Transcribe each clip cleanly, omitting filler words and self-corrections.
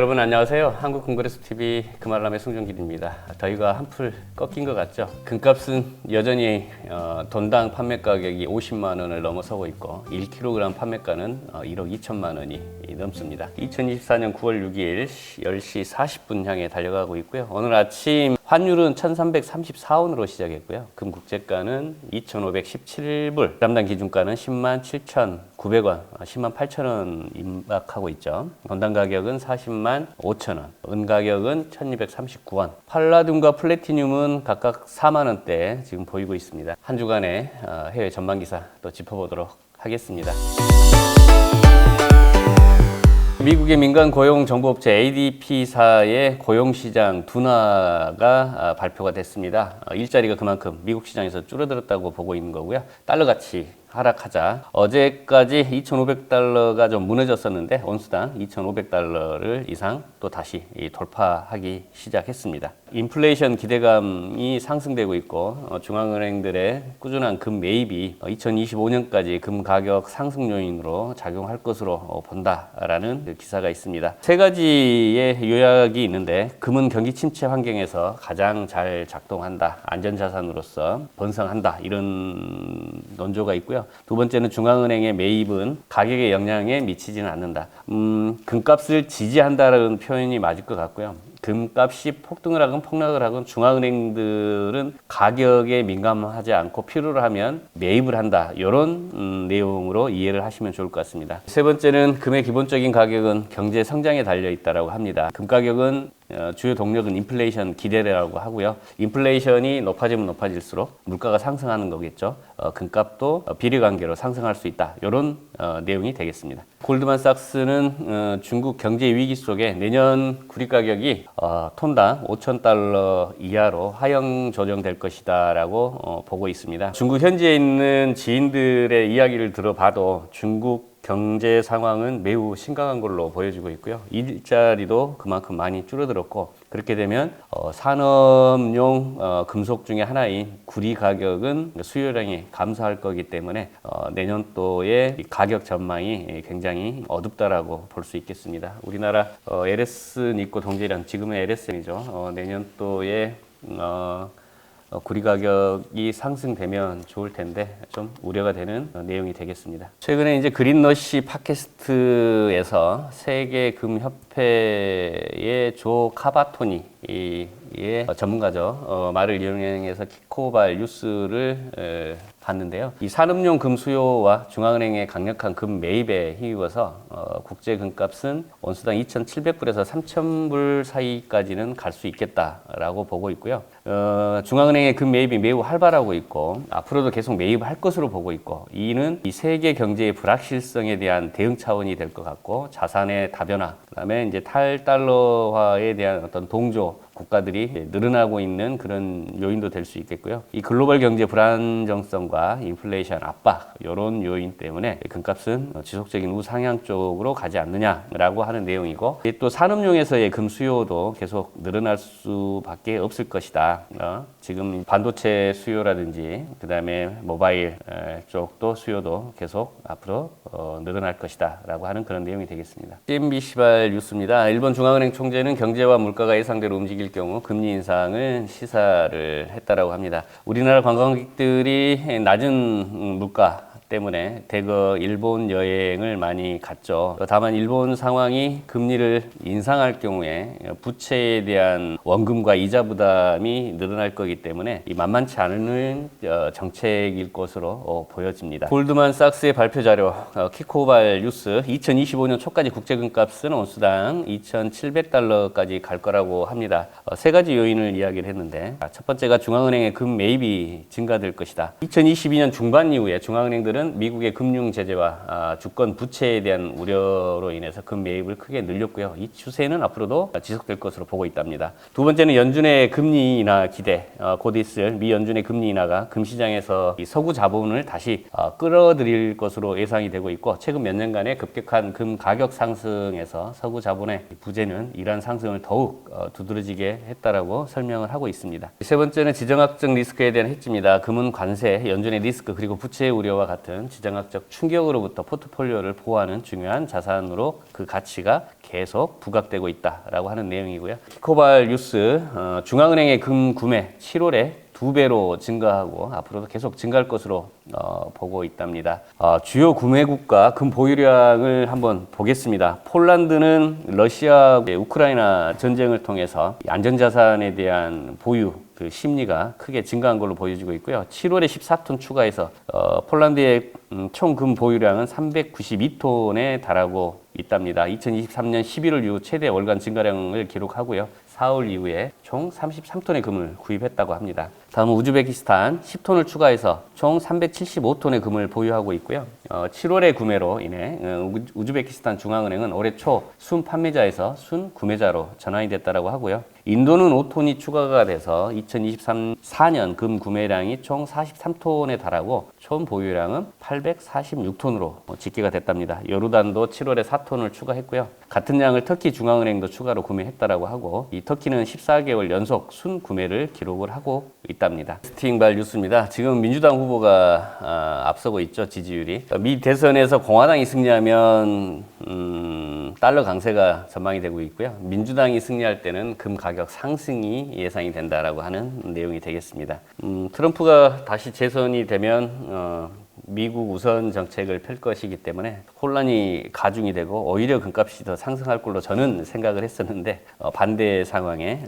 여러분 안녕하세요. 한국금거래소TV 금알람의 송정길입니다. 더위가 한풀 꺾인 것 같죠? 금값은 여전히 돈당 판매 가격이 50만 원을 넘어서고 있고 1kg 판매가는 1억 2천만 원이 넘습니다. 2024년 9월 6일 10시 40분 향해 달려가고 있고요. 오늘 아침 환율은 1334원으로 시작했고요. 금 국제가는 2517불, g당 기준가는 10만 7,900원, 10만 8천원 임박하고 있죠. 원당 가격은 40만 5천원, 은 가격은 1239원, 팔라듐과 플래티늄은 각각 4만원대 지금 보이고 있습니다. 한 주간의 해외 전망기사 또 짚어보도록 하겠습니다. 미국의 민간 고용 정보업체 ADP사의 고용시장 둔화가 발표가 됐습니다. 일자리가 그만큼 미국 시장에서 줄어들었다고 보고 있는 거고요. 달러 가치 하락하자 어제까지 2,500달러가 좀 무너졌었는데 온수당 2,500달러를 이상 또 다시 돌파하기 시작했습니다. 인플레이션 기대감이 상승되고 있고 중앙은행들의 꾸준한 금 매입이 2025년까지 금 가격 상승 요인으로 작용할 것으로 본다라는 기사가 있습니다. 세 가지의 요약이 있는데 금은 경기 침체 환경에서 가장 잘 작동한다, 안전자산으로서 번성한다, 이런 논조가 있고요. 두 번째는 중앙은행의 매입은 가격에 영향에 미치지는 않는다. 금값을 지지한다라는 표현이 맞을 것 같고요. 금값이 폭등을 하건 폭락을 하건 중앙은행들은 가격에 민감하지 않고 필요로 하면 매입을 한다. 이런 내용으로 이해를 하시면 좋을 것 같습니다. 세 번째는 금의 기본적인 가격은 경제 성장에 달려 있다고 합니다. 금 가격은 주요 동력은 인플레이션 기대라고 하고요. 인플레이션이 높아지면 높아질수록 물가가 상승하는 거겠죠. 금값도 비례관계로 상승할 수 있다. 이런 내용이 되겠습니다. 골드만삭스는 중국 경제 위기 속에 내년 구리 가격이 톤당 5,000달러 이하로 하향 조정될 것이다 라고 보고 있습니다. 중국 현지에 있는 지인들의 이야기를 들어봐도 중국 경제 상황은 매우 심각한 걸로 보여지고 있고요. 일자리도 그만큼 많이 줄어들었고, 그렇게 되면 산업용 금속 중에 하나인 구리 가격은 수요량이 감소할 거기 때문에 내년도에 가격 전망이 굉장히 어둡다라고 볼 수 있겠습니다. 우리나라 LS 니코 동제랑 지금은 LSM이죠. 내년도에 구리 가격이 상승되면 좋을 텐데 좀 우려가 되는 내용이 되겠습니다. 최근에 이제 그린러시 팟캐스트에서 세계 금협회의 조 카바토니 전문가죠. 말을 이용해서 키코발 뉴스를 봤는데요. 이 산업용 금 수요와 중앙은행의 강력한 금 매입에 힘입어서 국제 금값은 온수당 2,700불에서 3,000불 사이까지는 갈 수 있겠다라고 보고 있고요. 중앙은행의 금 매입이 매우 활발하고 있고 앞으로도 계속 매입할 것으로 보고 있고, 이는 이 세계 경제의 불확실성에 대한 대응 차원이 될 것 같고, 자산의 다변화, 그다음에 이제 탈달러화에 대한 어떤 동조 국가들이 늘어나고 있는 그런 요인도 될 수 있겠고요. 이 글로벌 경제 불안정성과 인플레이션 압박, 이런 요인 때문에 금값은 지속적인 우상향 쪽으로 가지 않느냐라고 하는 내용이고, 또 산업용에서의 금 수요도 계속 늘어날 수밖에 없을 것이다. 지금 반도체 수요라든지 그다음에 모바일 쪽도 수요도 계속 앞으로 늘어날 것이다 라고 하는 그런 내용이 되겠습니다. CNB 시발 뉴스입니다. 일본 중앙은행 총재는 경제와 물가가 예상대로 움직일 경우 금리 인상을 시사를 했다라고 합니다. 우리나라 관광객들이 낮은 물가 때문에 대거 일본 여행을 많이 갔죠. 다만 일본 상황이 금리를 인상할 경우에 부채에 대한 원금과 이자 부담이 늘어날 거기 때문에 만만치 않은 정책일 것으로 보여집니다. 골드만삭스의 발표 자료 키코발 뉴스, 2025년 초까지 국제금값은 온수당 2,700달러까지 갈 거라고 합니다. 세 가지 요인을 이야기를 했는데, 첫 번째가 중앙은행의 금 매입이 증가될 것이다. 2022년 중반 이후에 중앙은행들은 미국의 금융 제재와 주권 부채에 대한 우려로 인해서 금 매입을 크게 늘렸고요. 이 추세는 앞으로도 지속될 것으로 보고 있답니다. 두 번째는 연준의 금리 인하 기대, 곧 있을 미 연준의 금리 인하가 금 시장에서 이 서구 자본을 다시 끌어들일 것으로 예상이 되고 있고, 최근 몇 년간의 급격한 금 가격 상승에서 서구 자본의 부재는 이러한 상승을 더욱 두드러지게 했다라고 설명을 하고 있습니다. 세 번째는 지정학적 리스크에 대한 해지입니다. 금은 관세, 연준의 리스크, 그리고 부채 우려와 같은 지정학적 충격으로부터 포트폴리오를 보호하는 중요한 자산으로 그 가치가 계속 부각되고 있다라고 하는 내용이고요. 키코발 뉴스 중앙은행의 금 구매 7월에 2배로 증가하고 앞으로도 계속 증가할 것으로 보고 있답니다. 주요 구매국가 금 보유량을 한번 보겠습니다. 폴란드는 러시아 우크라이나 전쟁을 통해서 안전자산에 대한 보유 그 심리가 크게 증가한 걸로 보여지고 있고요. 7월에 14톤 추가해서 폴란드의 총 금 보유량은 392톤에 달하고 있답니다. 2023년 11월 이후 최대 월간 증가량을 기록하고요. 4월 이후에 총 33톤의 금을 구입했다고 합니다. 다음은 우즈베키스탄 10톤을 추가해서 총 375톤의 금을 보유하고 있고요. 7월의 구매로 인해 우즈베키스탄 중앙은행은 올해 초 순 판매자에서 순 구매자로 전환이 됐다고 하고요. 인도는 5톤이 추가가 돼서 2023-4년 금 구매량이 총 43톤에 달하고 총 보유량은 846톤으로 집계가 됐답니다. 요르단도 7월에 4톤을 추가했고요. 같은 양을 터키 중앙은행도 추가로 구매했다라고 하고 이 터키는 14개월 연속 순 구매를 기록을 하고 있답니다. 스팅발 뉴스입니다. 지금 민주당 후보가 앞서고 있죠. 지지율이. 미 대선에서 공화당이 승리하면 달러 강세가 전망이 되고 있고요. 민주당이 승리할 때는 금 가격 상승이 예상이 된다라고 하는 내용이 되겠습니다. 트럼프가 다시 재선이 되면 미국 우선 정책을 펼 것이기 때문에 혼란이 가중이 되고 오히려 금값이 더 상승할 걸로 저는 생각을 했었는데 반대 상황에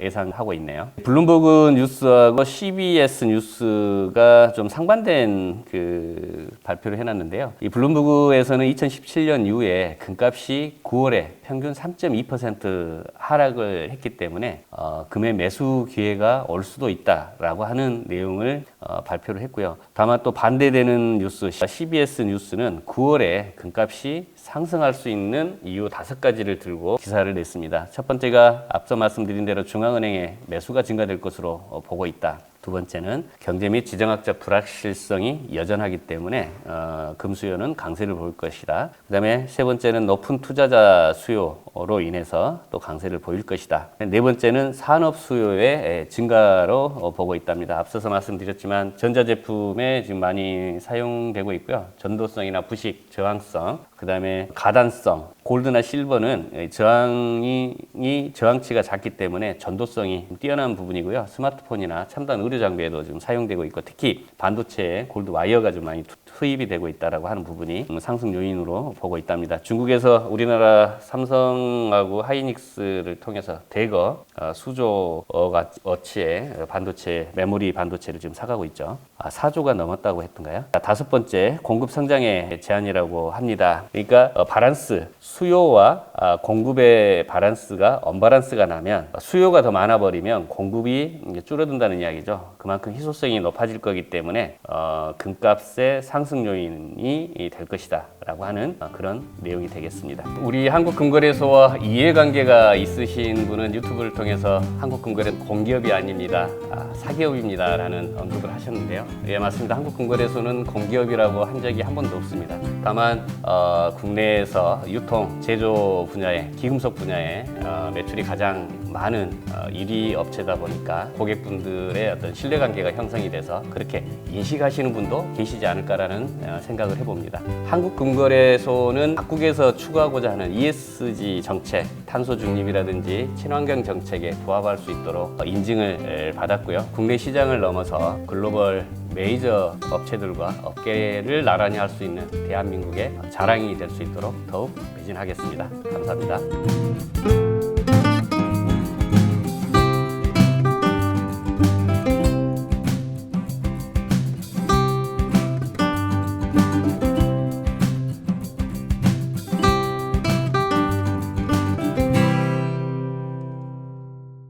예상하고 있네요. 블룸버그 뉴스하고 CBS 뉴스가 좀 상반된 그 발표를 해놨는데요. 이 블룸버그에서는 2017년 이후에 금값이 9월에 평균 3.2% 하락을 했기 때문에 금의 매수 기회가 올 수도 있다라고 하는 내용을 발표를 했고요. 다만 또 반대되는 뉴스 CBS 뉴스는 9월에 금값이 상승할 수 있는 이유 5가지를 들고 기사를 냈습니다. 첫 번째가 앞서 말씀드린 대로 중앙은행의 매수가 증가될 것으로 보고 있다. 두 번째는 경제 및 지정학적 불확실성이 여전하기 때문에 금 수요는 강세를 보일 것이다. 그 다음에 세 번째는 높은 투자자 수요로 인해서 또 강세를 보일 것이다. 네 번째는 산업 수요의 증가로 보고 있답니다. 앞서서 말씀드렸지만 전자제품에 지금 많이 사용되고 있고요. 전도성이나 부식, 저항성, 그 다음에 가단성, 골드나 실버는 저항치가 작기 때문에 전도성이 뛰어난 부분이고요. 스마트폰이나 첨단 의료 장비에도 지금 사용되고 있고 특히 반도체에 골드 와이어가 좀 많이 투입이 되고 있다라고 하는 부분이 상승 요인으로 보고 있답니다. 중국에서 우리나라 삼성하고 하이닉스를 통해서 대거 수조 어치의 반도체 메모리 반도체를 지금 사가고 있죠. 4조가 넘었다고 했던가요? 다섯 번째 공급 성장의 제한이라고 합니다. 그러니까 바란스 수요와 공급의 바란스가 언바란스가 나면 수요가 더 많아버리면 공급이 줄어든다는 이야기죠. 그만큼 희소성이 높아질 거기 때문에 금값의 상승 요인이 될 것이다 라고 하는 그런 내용이 되겠습니다. 우리 한국금거래소와 이해관계가 있으신 분은 유튜브를 통해서 한국금거래소 공기업이 아닙니다. 사기업입니다 라는 언급을 하셨는데요. 예, 맞습니다. 한국금거래소는 공기업이라고 한 적이 한 번도 없습니다. 다만 국내에서 유통, 제조 분야에 기금속 분야에 매출이 가장 많은 1위 업체다 보니까 고객분들의 어떤 신뢰관계가 형성이 돼서 그렇게 인식하시는 분도 계시지 않을까라는 생각을 해봅니다. 한국금거래소는 각국에서 추구하고자 하는 ESG 정책, 탄소 중립이라든지 친환경 정책에 부합할 수 있도록 인증을 받았고요. 국내 시장을 넘어서 글로벌 메이저 업체들과 업계를 나란히 할 수 있는 대한민국의 자랑이 될 수 있도록 더욱 매진하겠습니다. 감사합니다.